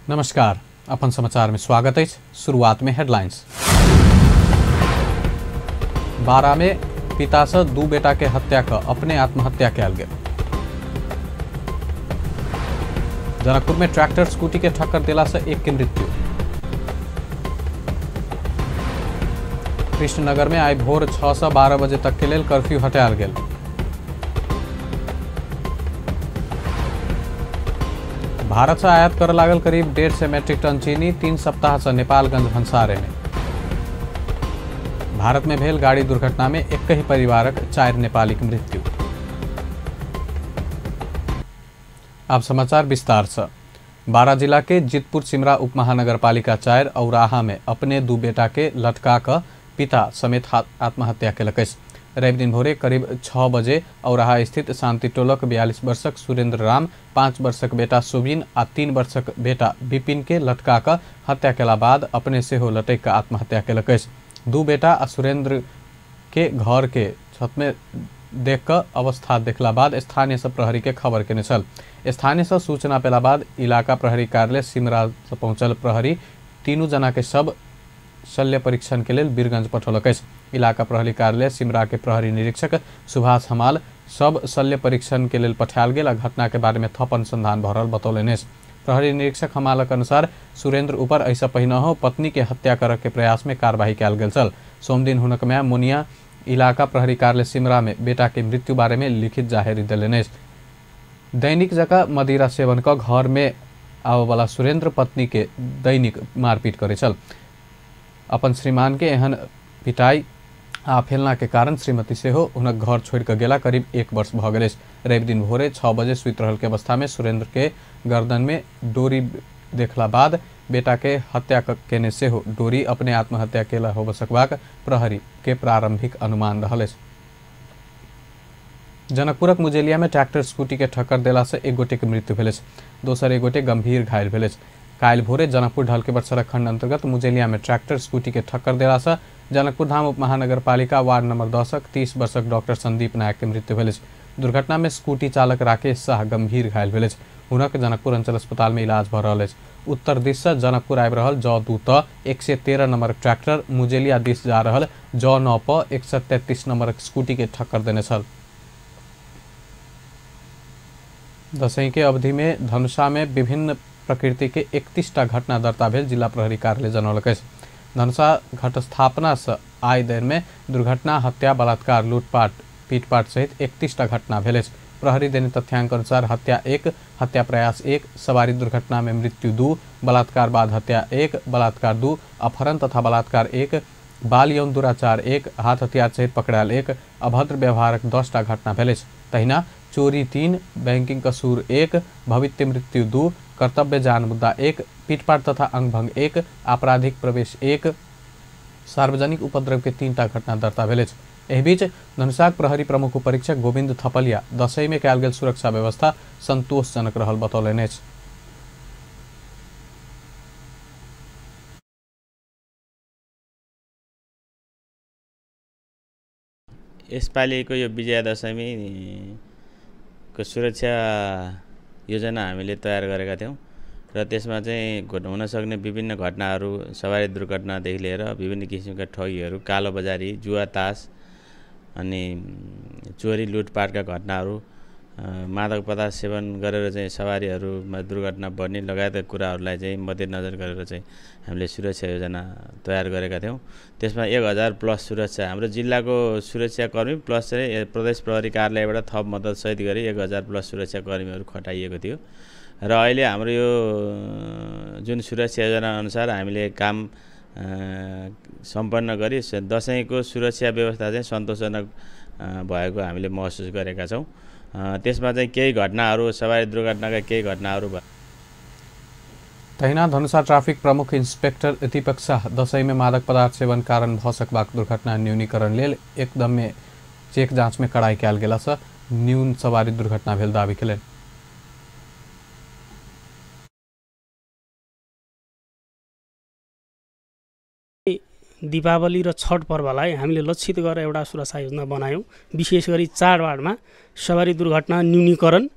नमस्कार, अपन समाचार में स्वागत है। शुरुआत में हेडलाइंस। बारा में पिता से दू बेटा के हत्या कर अपने आत्महत्या कल गेल। जनकपुर में ट्रैक्टर स्कूटी के ठक्कर दिला से एक की मृत्यु। कृष्णनगर में आई भोर 6 से 12 बजे तक के लिए कर्फ्यू हटाल गेल। भारत से आयात कर लागल करीब 150 मेट्रिक टन चीनी 3 सप्ताह से नेपालगंज भंसारे में। भारत में भेल गाड़ी दुर्घटना में एक ही परिवारक 4 नेपाली की मृत्यु। अब समाचार विस्तार से। बारा जिला के जितपुर सिमरा उपमहानगरपालिका 4 औराहा में अपने दू बेटा के लटका कर पिता समेत आत्महत्या केलक। रवि दिन भोरे करीब 6 बजे औराहा स्थित शांति टोलक 42 वर्षक सुरेंद्र राम, 5 वर्षक बेटा सुबिन आ 3 वर्षक बेटा विपिन के लटका कर हत्या केला बाद अपने से हो लटक कर आत्महत्या केलक। दू बेटा आ सुरेंद्र के घर के छत में देख कर अवस्था देखला बाद स्थानीय से प्रहरी के खबर केने छल। स्थानीय से सूचना पेला बाद इलाका प्रहरी कार्यालय सिमरा से पहुंचल प्रहरी तीनों जना के शव शल्य परीक्षण के लिए वीरगंज पठौलक। इलाका प्रहरी कार्यालय सिमरा के प्रहरी निरीक्षक सुभाष हमाल सब शल्य परीक्षण के लिए पठायल गेल। घटना के बारे में थप अनुसंधान भरल बतौलनि। प्रहरी निरीक्षक हमालक अनुसार सुरेंद्र ऊपर ऐसा पहिनहो पत्नी के हत्या करे के प्रयास में कार्रवाई कयल गेल छल। सोमदिन हुनक में मुनिया इलाका प्रहरी कार्यालय सिमरा में बेटा के मृत्यु बारे में लिखित जाहेरी देलनि। दैनिक जका मदिरा सेवन का घर में आवे वाला सुरेंद्र पत्नी के दैनिक मारपीट करे छल। अपन श्रीमान के एहन पिटाई आ फैलना के कारण श्रीमती से हो उनक घर छोड़ कर गेला करीब 1 वर्ष भ गए। रवि दिन भोरे 6 बजे सुत रहल के अवस्था में सुरेंद्र के गर्दन में डोरी देखला बाद बेटा के हत्या केने से हो डोरी अपने आत्महत्या केला हो सकबाक प्रहरी के प्रारंभिक अनुमान रहल। जनकपुरक मुजेलिया में ट्रैक्टर स्कूटी के ठक्कर देला से एक गोटे के मृत्यु भेल। दोसर एक गोटे गंभीर घायल भेल। काल भोरे जनकपुर ढलकेबर सड़क खंड अंतर्गत मुजेलिया में ट्रैक्टर स्कूटी के ठक्कर देला से जनकपुर धाम उपमहानगरपालिका वार्ड नंबर 10 30 वर्षक डॉक्टर संदीप नायक के मृत्यु भेल। दुर्घटना में स्कूटी चालक राकेश शाह गंभीर घायल भेल। हुनक जनकपुर अंचल अस्पताल में इलाज भ रहल। उत्तर दिश से जनकपुर आबि रहल ज 2 त 113 नंबर ट्रैक्टर मुजेलिया दिश जा रहल ज 9 प 133 नंबर स्कूटी के ठक्कर देने छल। दशैं के अवधि में धनुषा में विभिन्न प्रकृति के 31टा घटना दर्ता भेल जिला प्रहरी कार्यालय जनौलक। धनुषा घटस्थापना से आय दिन में दुर्घटना, हत्या, बलात्कार, लूटपाट, पीटपाट सहित 31टा घटना भेल। प्रहरी देने तथ्यांक अनुसार हत्या 1, हत्या प्रयास 1, सवारी दुर्घटना में मृत्यु 2, बलात्कार बाद हत्या 1, बलात्कार 2, अपहरण तथा बलात्कार 1, बाल यौन दुराचार 1, हाथ हथियार सहित पकड़ायल 1, अभद्र व्यवहारक 10टा घटना भेल। तहिना चोरी 3, बैंकिंग कसूर 1, भवित्य मृत्यु 2, कर्तव्य जान मुद्दा 1, पीटपाट तथा अंगभंग 1, आपराधिक प्रवेश 1, सार्वजनिक उपद्रव के 3टा घटना दर्ता भेल। एहि बीच धनुषाक प्रहरी प्रमुख उपरीक्षक गोविंद थपलिया दशैं में कयल गेल सुरक्षा व्यवस्था संतोषजनक रहल बतौलनि। यसपालिको यो विजयादशमीको सुरक्षा योजना हामीले तयार गरेका थियौँ र त्यसमा चाहिँ हुन सक्ने विभिन्न घटनाहरू, सवारी दुर्घटनादेखि लिएर विभिन्न किसिमका ठगीहरू, कालो बजारी, जुवा तास अनि चोरी लुटपाटका घटनाहरू, मादक पदार्थ सेवन गरेर चाहिँ सवारीहरूमा दुर्घटना बढ्ने लगायतका कुराहरूलाई चाहिँ मध्यनजर गरेर चाहिँ हामीले सुरक्षा योजना तयार गरेका थियौँ। त्यसमा 1000 प्लस सुरक्षा हाम्रो जिल्लाको सुरक्षाकर्मी प्लस चाहिँ प्रदेश प्रहरी कार्यालयबाट थप मद्दतसहित गरी 1000 प्लस सुरक्षाकर्मीहरू खटाइएको थियो र अहिले हाम्रो यो जुन सुरक्षा योजना अनुसार हामीले काम सम्पन्न गरी दशैंको सुरक्षा व्यवस्था चाहिँ सन्तोषजनक भएको हामीले महसुस गरेका छौँ। त्यसमा चाहिँ केही घटनाहरू, सवारी दुर्घटनाका केही घटनाहरू भयो। तहिना धनुषा ट्राफिक प्रमुख इंस्पेक्टर दीपक शाह दशैं में मादक पदार्थ सेवन कारण भ सकबाक दुर्घटना न्यूनीकरण लेल एकदम में चेक जांच में कड़ाई कयल गेला से न्यून सवारी दुर्घटना भेल दावी केलनि। दीपावली र छठ पर्वलाई हामीले लक्षित गरेर एउटा सुरक्षा योजना बनायौँ। विशेष गरी चाडबाडमा सवारी दुर्घटना न्यूनीकरण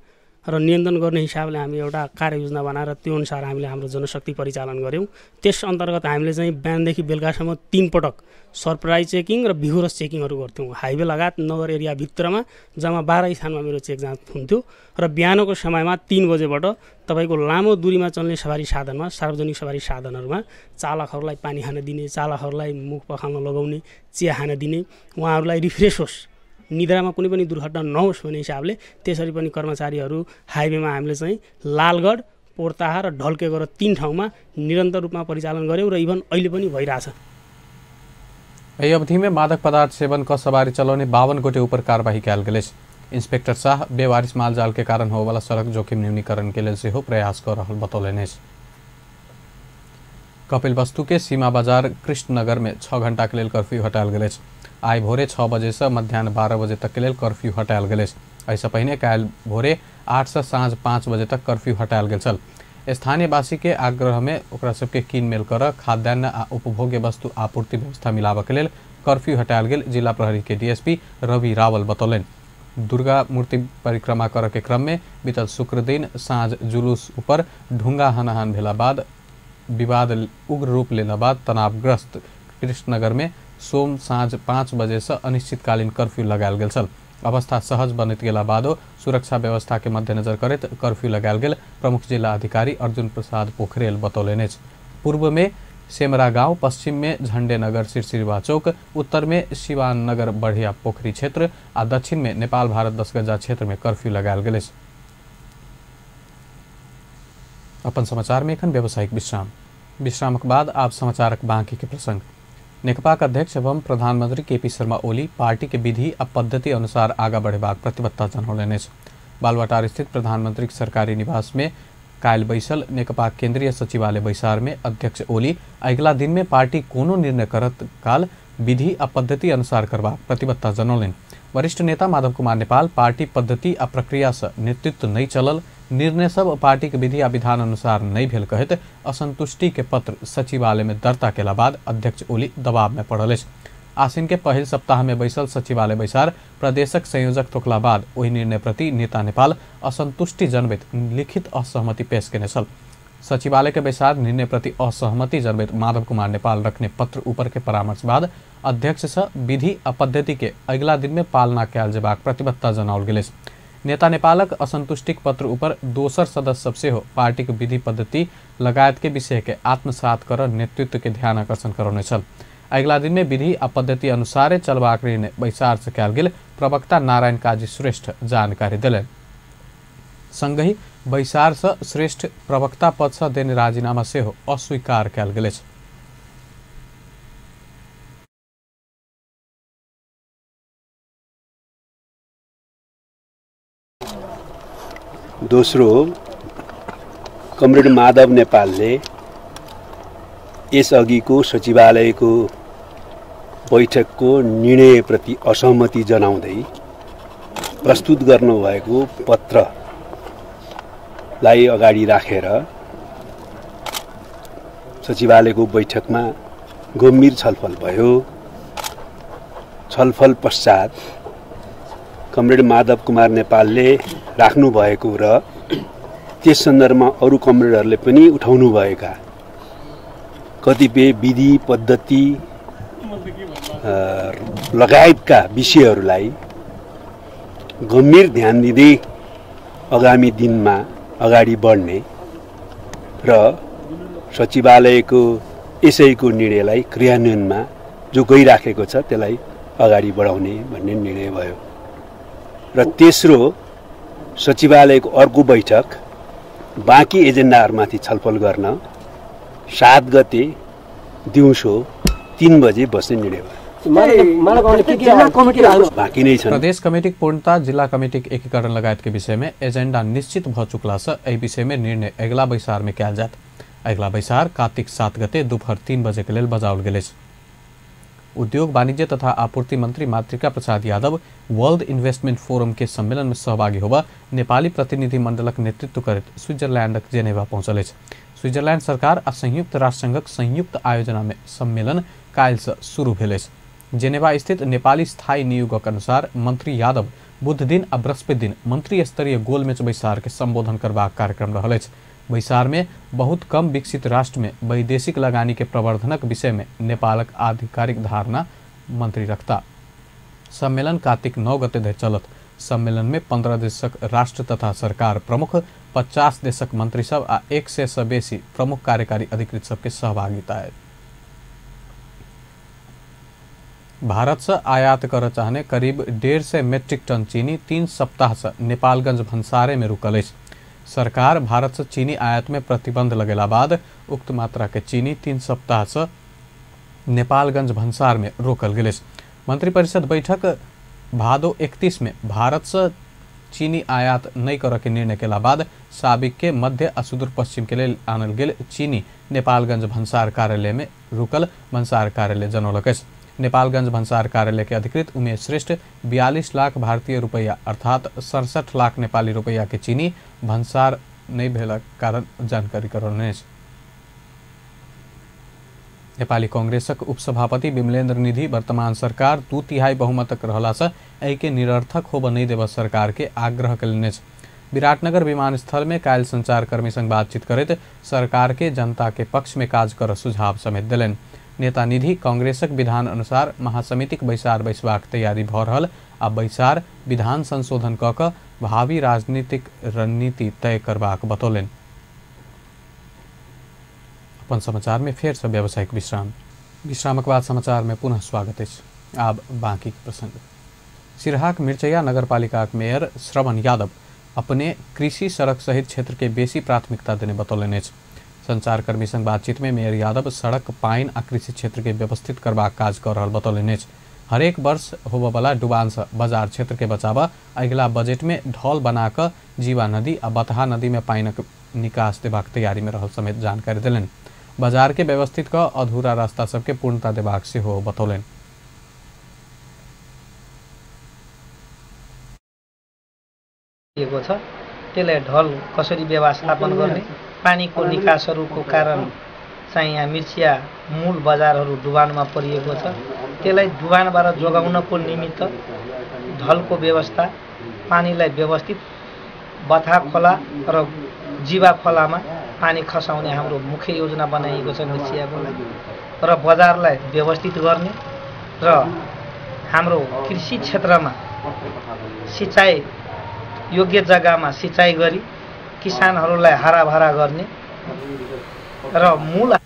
र नियन्त्रण गर्ने हिसाबले हामी एउटा कार्ययोजना बनाएर त्यो अनुसार हामीले हाम्रो जनशक्ति परिचालन गऱ्यौँ। त्यस अन्तर्गत हामीले चाहिँ बिहानदेखि बेलुकासम्म 3 पटक सरप्राइज चेकिङ र भिगोरस चेकिङहरू गर्थ्यौँ। हाइवे लगायत नगर एरियाभित्रमा जम्मा 12 स्थानमा मेरो चेक जाँच हुन्थ्यो र बिहानको समयमा 3 बजेबाट तपाईँको लामो दूरीमा चल्ने सवारी साधनमा, सार्वजनिक सवारी साधनहरूमा चालकहरूलाई पानी खान दिने, चालकहरूलाई मुख पखाल्न लगाउने, चिया खान दिने, उहाँहरूलाई रिफ्रेस होस्, निद्रामा कुनै पनि दुर्घटना नहोस् भन्ने हिसाबले त्यसरी पनि कर्मचारीहरू हाइवेमा हामीले चाहिँ लालगढ, पोर्ताहा र ढल्के गरेर 3 ठाउँमा निरन्तर रूपमा परिचालन गऱ्यौँ र इभन अहिले पनि भइरहेछ। यही अवधि में मादक पदार्थ सेवन क सवारी चलाउने 52 गोटे ऊपर कार्यवाही कयल गेल। इंस्पेक्टर शाह बेवारिस मालजाल के कारण होवाला सड़क जोखिम न्यूनीकरण के लिए सेहो प्रयास कर रहल बतौलनि। कपिलवस्तु के सीमा बाजार कृष्णनगर में 6 घंटा के लिए कर्फ्यू हटायल गेल। आई भोरे 6 बजे से मध्याह्न 12 बजे तक के लिए कर्फ्यू हटायल गेल। ऐसा पहिने काल भोरे 8 से साँझ 5 बजे तक कर्फ्यू हटायल गेल छल। स्थानीयवासी के आग्रह में ओकरा सबके किनमेल कर खाद्यान्न आ उपभोग्य वस्तु आपूर्ति व्यवस्था मिलाबे के लिए कर्फ्यू हटायल गेल जिला प्रहरी के डीएसपी रवि रावल बतौलन। दुर्गा मूर्ति परिक्रमा कर के क्रम में बीतल शुक्र दिन साँझ जुलूस ऊपर ढुंगा हनहान भेला बाद विवाद उग्र रूप लेला बाद तनावग्रस्त कृष्णनगर में सोम साँझ 5 बजे से अनिश्चितकालीन कर्फ्यू लगायल गेल छल। अवस्था सहज बनत गेला बादो सुरक्षा व्यवस्था के मद्देनजर करत कर्फ्यू लगायल गेल प्रमुख जिला अधिकारी अर्जुन प्रसाद पोखरेल बतौलनि। पूर्व में सेमरा गांव, पश्चिम में झंडेनगर सिरसिरवा चौक, उत्तर में सिवान नगर बढ़िया पोखरी क्षेत्र आ दक्षिण में नेपाल भारत 10 गजा क्षेत्र में कर्फ्यू लगायल गेल। अपन समाचार में एखन व्यावसायिक विश्रामक बाद आप समाचारक बाँकी के प्रसंग। नेकपा अध्यक्ष एवं प्रधानमंत्री केपी शर्मा ओली पार्टी के विधि आ पद्धति अनुसार आगा बढ़ेबाक प्रतिबद्धता जनौलनि। बालवाटार स्थित प्रधानमंत्री सरकारी निवास में काल बैसल नेकपा केंद्रीय सचिवालय बैसार में अध्यक्ष ओली अगला दिन में पार्टी कोनो निर्णय करत काल विधि आ पद्धति अनुसार करबाक प्रतिबद्धता जनौलनि। वरिष्ठ नेता माधव कुमार नेपाल पार्टी पद्धति आ प्रक्रिया से नेतृत्व नहीं चलल, निर्णय सब पार्टी के विधि आ विधान अनुसार नहीं भेल कहत असंतुष्टि के पत्र सचिवालय में दर्ता केला बाद अध्यक्ष ओली दबाव में पड़ल। आसिन के पहिल सप्ताह में बैसल सचिवालय बैसार प्रदेशक संयोजक तोकला बाद वही निर्णय प्रति नेता नेपाल असंतुष्टि जनबैत लिखित असहमति पेश केने छल। सचिवालय के बैसार निर्णय प्रति असहमति जनबैत माधव कुमार नेपाल रखने पत्र ऊपर के परामर्श बाद अध्यक्ष से विधि आ पद्धति के अगला दिन में पालना कयल जेबाक प्रतिबद्धता जनाओल गेल। नेता नेपालक असंतुष्टिक पत्र ऊपर दोसर सदस्य सबसे हो पार्टी के विधि पद्धति लगायत के विषय के आत्मसात कर नेतृत्व के ध्यान आकर्षण करौने छल। अगला दिन में विधि आ पद्धति अनुसार चलबाक निर्णय बैसार से कयल गेल प्रवक्ता नारायण काजी श्रेष्ठ जानकारी दिलन। संगही बैसार से श्रेष्ठ प्रवक्ता पद से देने राजीनामा से हो अस्वीकार कयल गेल। दोस्रो, कमरेड माधव नेपालले यसअघिको सचिवालयको बैठकको निर्णयप्रति असहमति जनाउँदै प्रस्तुत गर्नुभएको पत्रलाई अगाडि राखेर सचिवालयको बैठकमा गम्भीर छलफल भयो। छलफल पश्चात कमरेड माधव कुमार नेपालले राख्नु भएको र त्यस सन्दर्भमा अरू कमरेडहरूले पनि उठाउनु भएका कतिपय विधि पद्धति लगायतका विषयहरूलाई गम्भीर ध्यान दिँदै आगामी दिनमा अगाडि बढ्ने र सचिवालयको यसैको निर्णयलाई क्रियान्वयनमा जो गइराखेको छ त्यसलाई अगाडि बढाउने भन्ने निर्णय भयो। र तेस्रो, सचिवालयको अर्को बैठक बाँकी एजेन्डाहरूमाथि छलफल गर्न 7 गते दिउँसो 3 बजे बस्ने निर्णय भयो। बाँकी नै छन्। प्रदेश कमेटीक पूर्णता, जिला कमेटीक एकीकरण लगायत के विषय में एजेंडा निश्चित भ चुकला से एहि विषय में निर्णय अगला बैसार में कयल जात। अगला बैसार कार्तिक 7 गते दोपहर 3 बजे के लेल बजाओल गेल। उद्योग वाणिज्य तथा आपूर्ति मंत्री मातृका Prasad Yadav world investment forum के सम्मेलन में सहभागी होगा नेपाली प्रतिनिधि मंडलक नेतृत्व करत स्विट्जरलैंडक जेनेवा पहुंचल। स्विट्जरलैंड सरकार आ संयुक्त राष्ट्र संघक संयुक्त आयोजना में सम्मेलन काल से शुरू भेल। जेनेवा स्थित नेपाली स्थायी नियोगक अनुसार मंत्री यादव बुध दिन आ बृहस्पति दिन मंत्री स्तरीय गोलमेच बैसार के संबोधन करबाक कार्यक्रम रहल अछि। बैसार में बहुत कम विकसित राष्ट्र में वैदेशिक लगानी के प्रवर्धनक विषय में नेपालक आधिकारिक धारणा मंत्री रखता। सम्मेलन कार्तिक 9 गते धरि चलत। सम्मेलन में 15 देशक राष्ट्र तथा सरकार प्रमुख, 50 देशक मंत्री सब आ 100 से बेसी प्रमुख कार्यकारी अधिकृत सबके सहभागिता है। भारत से आयात कर चाहने करीब 150 मेट्रिक टन चीनी 3 सप्ताह से नेपालगंज भंसारे में रुकल अछि। सरकार भारत से चीनी आयात में प्रतिबंध लगेला बाद उक्त मात्रा के चीनी 3 सप्ताह से नेपालगंज भंसार में रोकल गेल अछि। मंत्रिपरिषद बैठक भादो 31 में भारत से चीनी आयात नहीं करे के निर्णय केला बाद साबिक के मध्य आ सुदूर पश्चिम के लिए आनल गेल चीनी नेपालगंज भंसार कार्यालय में रुकल भंसार कार्यालय जनौलक अछि। नेपालगंज भंसार कार्यालय के अधिकृत उमेश श्रेष्ठ 42 लाख भारतीय रुपया अर्थात 67 लाख नेपाली रुपया के चीनी भंसार नहीं भेला कारण जानकारी करौने अछि। नेपाली कांग्रेसक उपसभापति विमलेन्द्र निधि वर्तमान सरकार 2/3 बहुमतक रहला से एहि के निरर्थक होब नहीं देब सरकार के आग्रह कयलनि अछि। विराटनगर विमानस्थल में काल्हि संचारकर्मी संग बातचीत करैत सरकार के जनता के पक्ष में काज कर सुझाव समेत देलनि। नेता निधि कांग्रेसक विधान अनुसार महासमितिक बैसार बैसबाक तैयारी भ रहल आ बैसार विधान संशोधन क क भावी राजनीतिक रणनीति तय करबाक बतौलनि। अपन समाचार में फेर से व्यावसायिक विश्रामक बाद समाचार में पुनः स्वागत है। आब बाकी प्रसंग। सिरहाक मिर्चैया नगरपालिका मेयर श्रवण यादव अपने कृषि सड़क सहित क्षेत्र के बेसी प्राथमिकता देने बतौलनि अछि। संचारकर्मी संग बातचीत में मेयर यादव सड़क, पाइन आ कृषि क्षेत्र के व्यवस्थित करबाक काज कर रहल बतौलनि अछि। हरेक वर्ष होबयवला डुबान से बाजार क्षेत्र के बचावा अगिला बजट में ढल बनाकर जीवा नदी आ बतहा नदी में पाइनक निकास देबाक तैयारी में रहल समेत जानकारी देलनि। बाजार के व्यवस्थित क अधूरा रास्ता सबके पूर्णता देबाक सेहो बतौलनि। त्यसलाई ढल कसरी व्यवस्थापन गर्ने, पानीको निकासहरूको कारण चाहिँ यहाँ मिर्चिया मूल बजारहरू डुबानमा परिएको छ। त्यसलाई डुबानबाट जोगाउनको निमित्त ढलको व्यवस्था, पानीलाई व्यवस्थित बथा खोला र जीवा खोलामा पानी खसाउने हाम्रो मुख्य योजना बनाइएको छ मिर्चियाको लागि र बजारलाई व्यवस्थित गर्ने र हाम्रो कृषि क्षेत्रमा सिँचाइ योग्य जग्गामा सिँचाइ गरी किसानहरूलाई हराभरा गर्ने र मूल।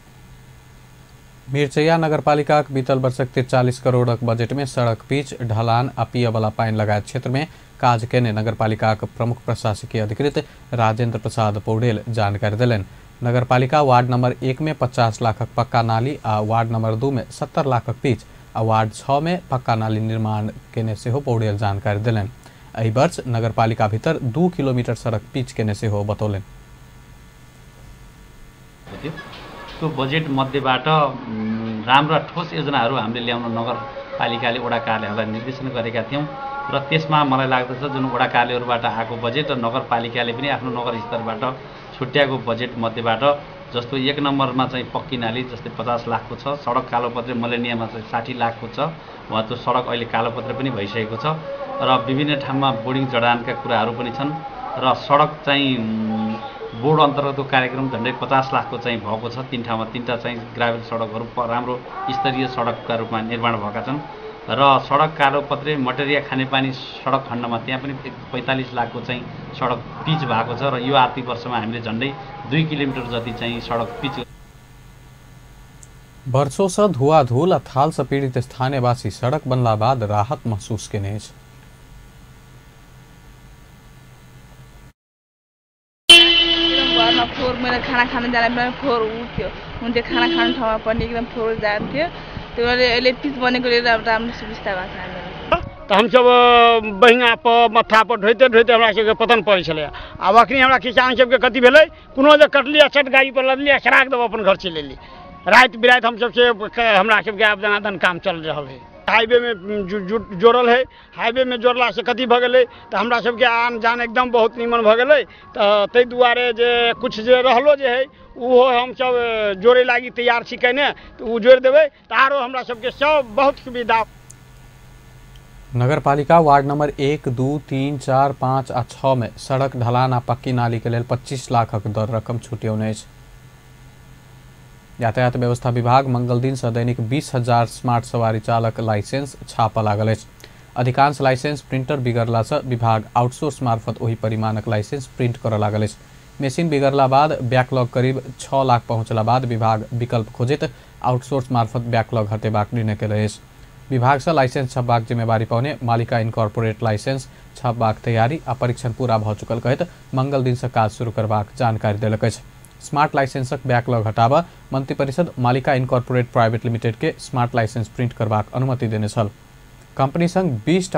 मिर्चैया नगरपालिका बीतल वर्षक 43 करोड़क बजट में सड़क, पिच, ढलान आ पियवला पाइन लगायत क्षेत्र में काज केने नगरपालिका प्रमुख प्रशासकीय अधिकृत राजेंद्र प्रसाद पौडेल जानकारी दिलनि। नगरपालिका वार्ड नंबर 1 में 50 लाखक पक्का नाली आ वार्ड नंबर 2 में 70 लाखक पिच आ वार्ड 6 में पक्का नाली निर्माण केने सेहो पौडेल जानकारी दिलनि। एहि वर्ष नगरपालिका भीतर 2 किलोमीटर सड़क पिच केने सेहो बतौलनि। त्यो बजेट मध्येबाट राम्रा ठोस योजनाहरू हामीले ल्याउन नगरपालिकाले वडा कार्यालयहरूलाई निर्देशन गरेका थियौँ र त्यसमा मलाई लाग्दछ जुन वडा कार्यालयहरूबाट आएको बजेट र नगरपालिकाले पनि आफ्नो नगर स्तरबाट छुट्याएको बजेट मध्येबाट जस्तो 1 नम्बरमा चाहिँ पक्की नाली जस्तै 50 लाखको छ, सडक कालोपत्रे मलेनियामा चाहिँ 60 लाखको छ, वहाँ त्यो सडक अहिले कालोपत्रे पनि भइसकेको छ र विभिन्न ठाउँमा बोर्डिङ जडानका कुराहरू पनि छन् र सडक चाहिँ बोर्ड अन्तर्गतको कार्यक्रम झन्डै 50 लाखको चाहिँ भएको छ। 3 ठाउँमा 3टा चाहिँ ग्राभेल सडकहरू राम्रो स्तरीय सडकका रूपमा निर्माण भएका छन् र सडक कालोपत्रे मटेरिया खानेपानी सडक खण्डमा त्यहाँ पनि 45 लाखको चाहिँ सडक पिच भएको छ र यो आर्थिक वर्षमा हामीले झन्डै 2 किलोमिटर जति चाहिँ सडक पिच। वर्षों से धुआधूल आ थाल से पीड़ित स्थानीयवासी सड़क बनला बाद राहत महसूस केने अछि। मैले खाना खान जाने बेला फोहोर उठ्यो हुन्थ्यो, खाना खाने ठाउँमा पनि एकदम फोहोर जान्थ्यो। त्यो भएर अहिले पिच बनेकोले राम्रो सुविस्ता भएको छ हामीलाई। तो हम सब बहिंगा पर मत्था पर ढोते ढोते हमरा सबके पतन पड़े छले। आब अखनी हमरा किसान सबके कथी भेलै, कोनो जे कटली छट गाड़ी पर लदली सराक दब अपन घर चलि एली। रात बिरात हम सब से हमरा सबके आब दनादन काम चल रहल है। हाईवे में जोड़ल है, हाईवे में जोड़ला से कथी भ गेलै तो हमरा सबके आन जान एकदम बहुत निमन भ गेलै। तो तै दुआरे जे कुछ जे रहलो जे है वो हम सब जोड़े लागी तैयार छी कने, तो वो जोड़ देबै तो आरो हमरा सबके सब बहुत सुविधा। नगरपालिका वार्ड नंबर 1, 2, 3, 4, 5 आ 6 में सड़क ढलान आ पक्की नाली के लिए 25 लाखक दर रकम छूटियौने अछि। यातायात व्यवस्था विभाग मंगल दिन से दैनिक 20,000 स्मार्ट सवारी चालक लाइसेंस छापा लागल अछि। अधिकांश लाइसेंस प्रिंटर बिगड़ला से विभाग आउटसोर्स मार्फत वही परिमाणक लाइसेंस प्रिंट करऽ लागल अछि। मेसिन बिगड़ला बाद बैकलॉग करीब 6 लाख पहुंचला बाद विभाग विकल्प खोजैत आउटसोर्स मार्फत बैकलॉग हटेबाक निर्णय केलक अछि। विभाग से लाइसेंस छपबाक जिम्मेवारी पाउने मालिका इनकॉर्पोरेट लाइसेंस छपबाक तैयारी आ परीक्षण पूरा भ चुकल कहैत मंगल दिन से काज शुरू करबाक जानकारी देलक अछि। स्मार्ट लाइसेंसक बैकलॉग हटाबा मंत्रिपरिषद मालिका इनकॉर्पोरेट प्राइवेट लिमिटेड के स्मार्ट लाइसेंस प्रिंट करबाक अनुमति देने छल। कंपनी संग 20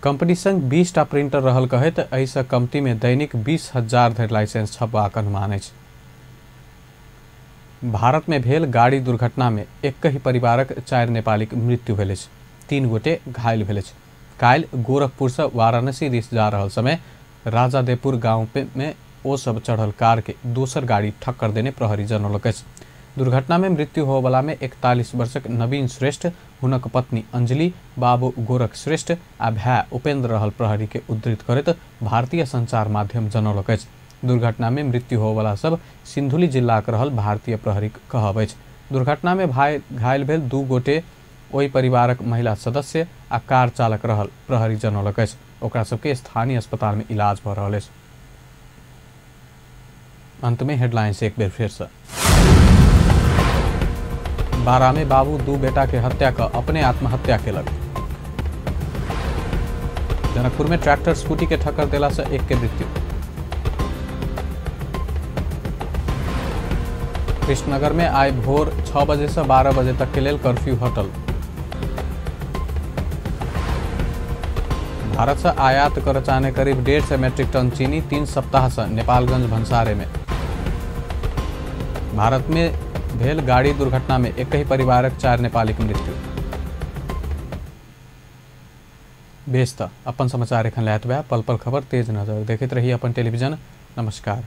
कंपनी संग 20 टा प्रिंटर रहल कहैत एहिसँ कम्पनी में दैनिक 20,000 धरि लाइसेंस छपबाक अनुमान अछि। भारत में भेल गाड़ी दुर्घटना में एक ही परिवारक 4 नेपालीक मृत्यु भेल अछि। 3 गोटे घायल भेल अछि। काल्हि गोरखपुर से वाराणसी दिस जा रहल समय राजादेपुर गांव में ओ सब चढ़ल कार के दोसर गाड़ी ठक्कर देने प्रहरी जनौलक अछि। दुर्घटना में मृत्यु होबला में 41 वर्षक नवीन श्रेष्ठ, हुनक पत्नी अंजलि, बाबू गोरख श्रेष्ठ आ भाई उपेंद्र रहल प्रहरी के उद्धृत करैत भारतीय संचार माध्यम जनौलक अछि। दुर्घटना में मृत्यु होबला सब सिन्धुली जिलाक रहल भारतीय प्रहरी कहब अछि। दुर्घटना में भाई घायल भेल 2 गोटे ओहि परिवारक महिला सदस्य आ कार चालक रहल प्रहरी जनौलक अछि। ओकरा सबके स्थानीय अस्पताल में इलाज भ रहल अछि। अंत में हेडलाइंस एक बेर फिर से। बारा में बाबू 2 बेटा के हत्या कर अपने आत्महत्या केलक। जनकपुर में ट्रैक्टर स्कूटी के ठक्कर देला से एक के मृत्यु। कृष्णनगर में आइ भोर 6 बजे से 12 बजे तक के लिए कर्फ्यू हटल। भारत से आयात कर चाहने करीब 150 मेट्रिक टन चीनी 3 सप्ताह से नेपालगंज भंसारे में। भारत में भेल गाड़ी दुर्घटना में एक ही परिवारक 4 नेपाली की मृत्यु। बेस त अपन समाचार एखन लायत बा। पल पल खबर तेज नजर देखते रहिए अपन टेलीविजन। नमस्कार।